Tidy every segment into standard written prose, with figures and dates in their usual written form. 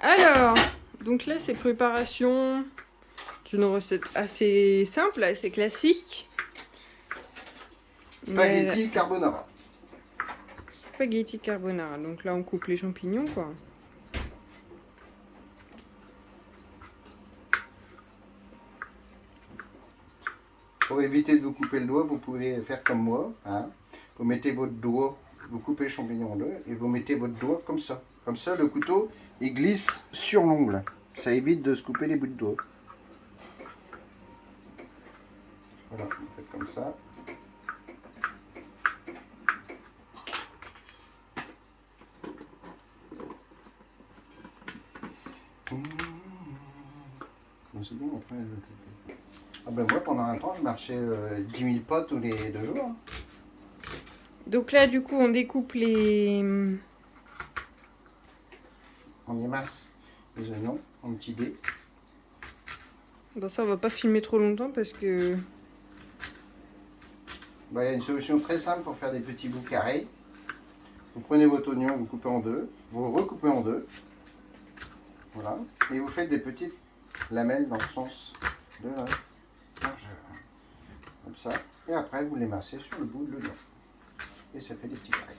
Alors, donc là, c'est préparation d'une recette assez simple, assez classique. Spaghetti carbonara. Spaghetti carbonara. Donc là, on coupe les champignons, quoi. Pour éviter de vous couper le doigt, vous pouvez faire comme moi. Hein. Vous mettez votre doigt, vous coupez le champignon en deux et vous mettez votre doigt comme ça. Comme ça, le couteau, il glisse sur l'ongle. Ça évite de se couper les bouts de doigts. Voilà, vous faites comme ça. C'est bon, après, ah ben moi, pendant un temps, je marchais 10 000 pas tous les 2 jours. Hein. Donc là, du coup, on découpe les... On émince les oignons en petits dés. Bon, ça, on va pas filmer trop longtemps parce que... Ben, il y a une solution très simple pour faire des petits bouts carrés. Vous prenez votre oignon, vous coupez en deux, vous le recoupez en deux. Voilà. Et vous faites des petites lamelles dans le sens de la largeur. Comme ça. Et après, vous les massez sur le bout de l'oignon. Et ça fait des petits carrés.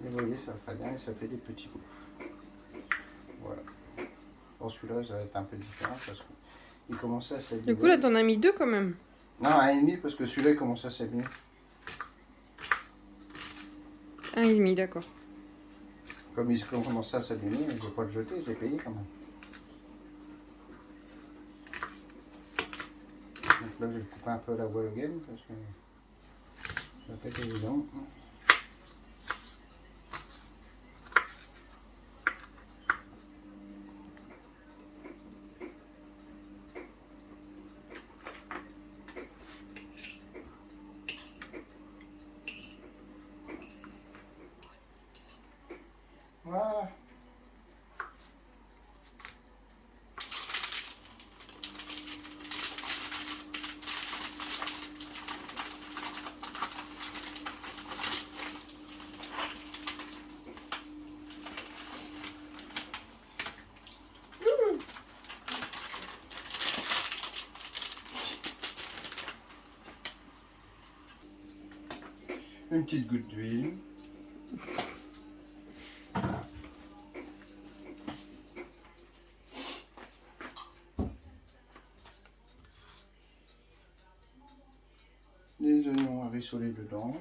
Et vous voyez, ça va très bien et ça fait des petits bouts. Voilà. Bon, celui-là, ça va être un peu différent parce qu'il commençait à s'abîmer. Du coup, là, t'en as mis 2 quand même. Non, 1,5 parce que celui-là, il commençait à s'abîmer. 1,5, d'accord. Comme il commençait à s'abîmer, je ne vais pas le jeter, je l'ai payé quand même. Donc là, je vais le couper un peu à la voile gaine parce que ça va pas être évident. Voilà. Une petite goutte d'huile. Des oignons à rissoler dedans.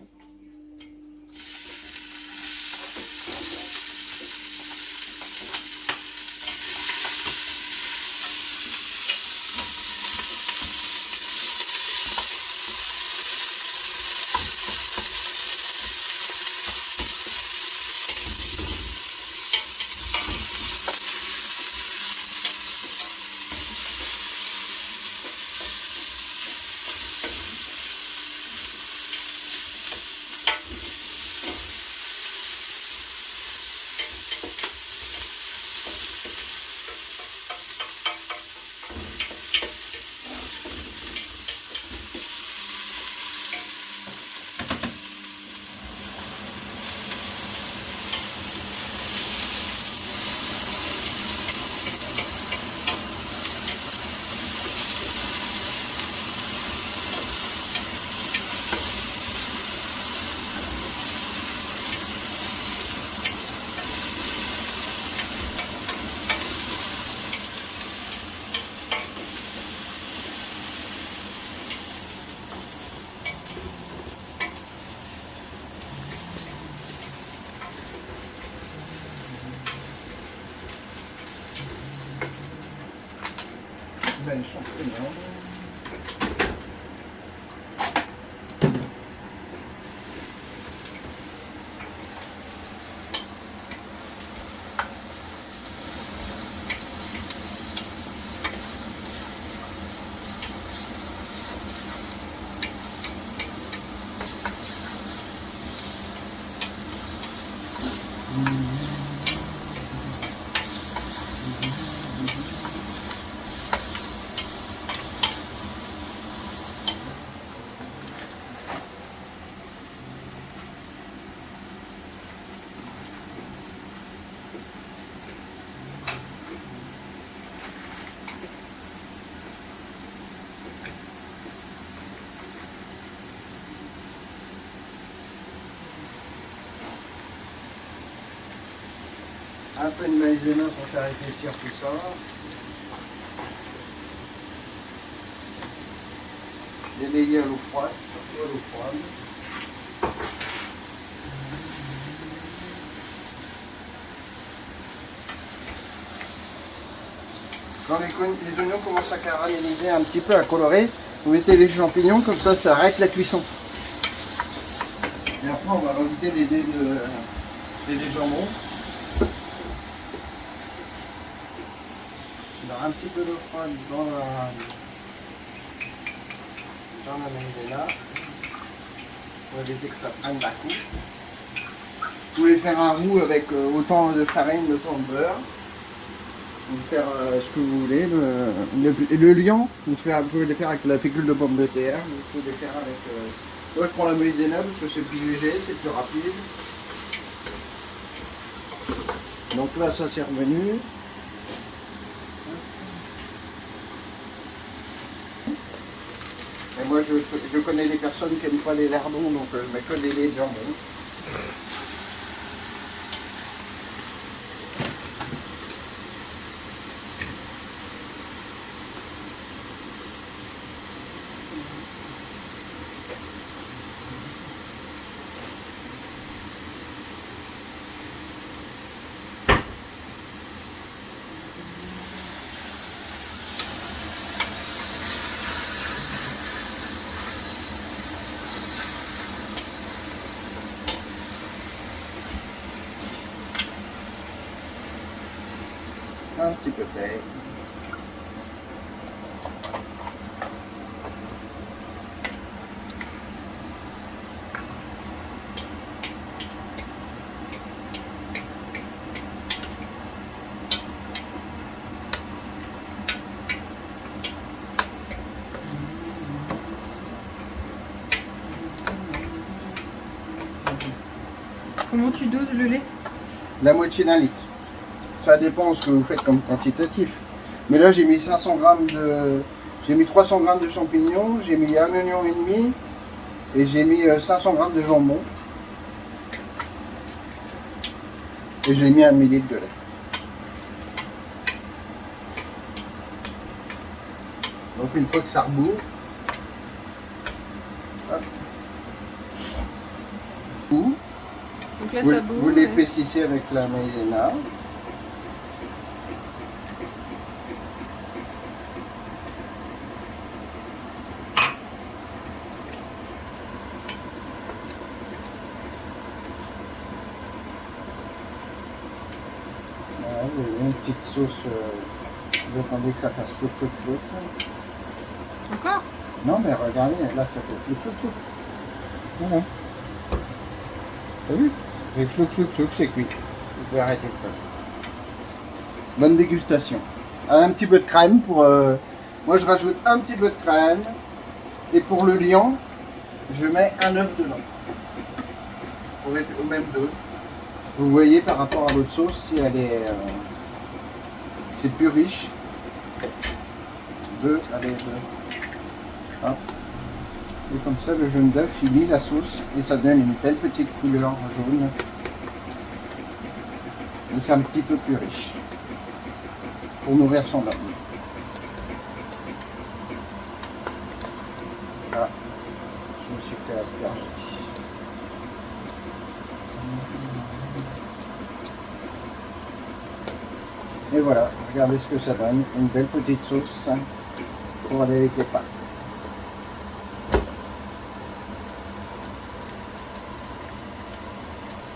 Les champignons. Un peu de maïzena pour faire épaissir tout ça. Délayer à l'eau froide, surtout à l'eau froide. Quand les oignons commencent à caraméliser un petit peu, à colorer, vous mettez les champignons, comme ça arrête la cuisson. Et après on va rajouter les dés de jambon. Alors, un petit peu d'eau froide dans la maïzena. On va éviter que ça prenne d'un coup. Vous pouvez faire un roux avec autant de farine, autant de beurre. Vous pouvez faire ce que vous voulez. Le liant, vous pouvez le faire avec la fécule de pomme de terre. Vous pouvez le faire avec... moi je prends la maïzena parce que c'est plus léger, c'est plus rapide. Donc là ça c'est revenu. Et moi je connais les personnes qui n'aiment pas les lardons, donc je mets que des laits de jambon. Un petit peu d'ail. Comment tu doses le lait? La moitié d'un litre. Ça dépend de ce que vous faites comme quantitatif. Mais là j'ai mis 500 grammes de... J'ai mis 300 grammes de champignons, j'ai mis un oignon et demi et j'ai mis 500 grammes de jambon. Et j'ai mis 1 millilitre de lait. Donc une fois que ça rebout, Donc là, vous, ça bout. vous l'épaississez avec la maïzena. Voilà, vous avez une petite sauce. Vous attendez que ça fasse flouk flouk flouk. Encore? Non mais regardez, là ça fait flouk flouk flouk. Voilà. T'as vu? Ça fait flouk flouk flouk, c'est cuit. Vous pouvez arrêter le feu. Bonne dégustation. Un petit peu de crème pour... moi je rajoute un petit peu de crème. Et pour le liant, je mets un œuf dedans. Pour être au même dos. Vous voyez par rapport à l'autre sauce si elle est... c'est plus riche. Allez, 2. Hop. Et comme ça, le jaune d'œuf, il lie la sauce et ça donne une belle petite couleur jaune. Et c'est un petit peu plus riche pour nourrir son homme. Voilà, je me suis fait asperger. Et voilà, regardez ce que ça donne, une belle petite sauce pour aller avec les pâtes.